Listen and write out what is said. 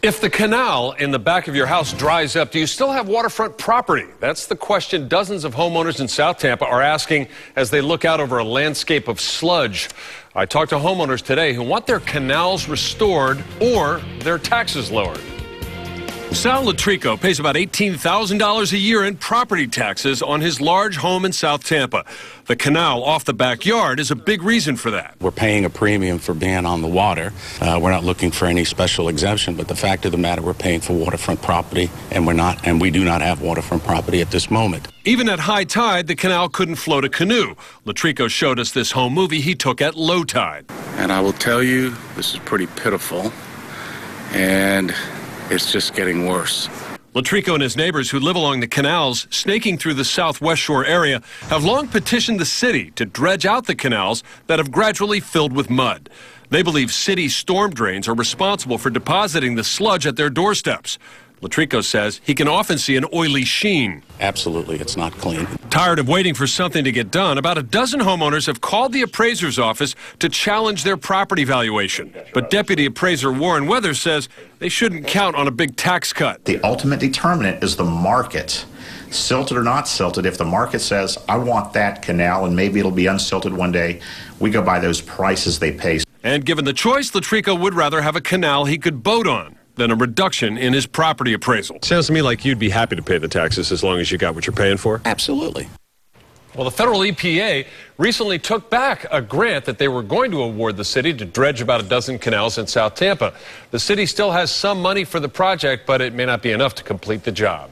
If the canal in the back of your house dries up, do you still have waterfront property? That's the question dozens of homeowners in South Tampa are asking as they look out over a landscape of sludge. I talked to homeowners today who want their canals restored or their taxes lowered. Sal Latrico pays about $18,000 a year in property taxes on his large home in South Tampa. The canal off the backyard is a big reason for that. We're paying a premium for being on the water. We're not looking for any special exemption, but the fact of the matter, we're paying for waterfront property, and we do not have waterfront property at this moment. Even at high tide, the canal couldn't float a canoe. Latrico showed us this home movie he took at low tide. And I will tell you, this is pretty pitiful, and it's just getting worse. Latrico and his neighbors who live along the canals snaking through the southwest shore area have long petitioned the city to dredge out the canals that have gradually filled with mud. They believe city storm drains are responsible for depositing the sludge at their doorsteps. Latrico says he can often see an oily sheen. Absolutely, it's not clean. Tired of waiting for something to get done, about a dozen homeowners have called the appraiser's office to challenge their property valuation. But Deputy Appraiser Warren Weathers says they shouldn't count on a big tax cut. The ultimate determinant is the market. Silted or not silted, if the market says, I want that canal and maybe it'll be unsilted one day, we go by those prices they pay. And given the choice, Latrico would rather have a canal he could boat on than a reduction in his property appraisal. Sounds to me like you'd be happy to pay the taxes as long as you got what you're paying for. Absolutely. Well, the federal EPA recently took back a grant that they were going to award the city to dredge about a dozen canals in South Tampa. The city still has some money for the project, but it may not be enough to complete the job.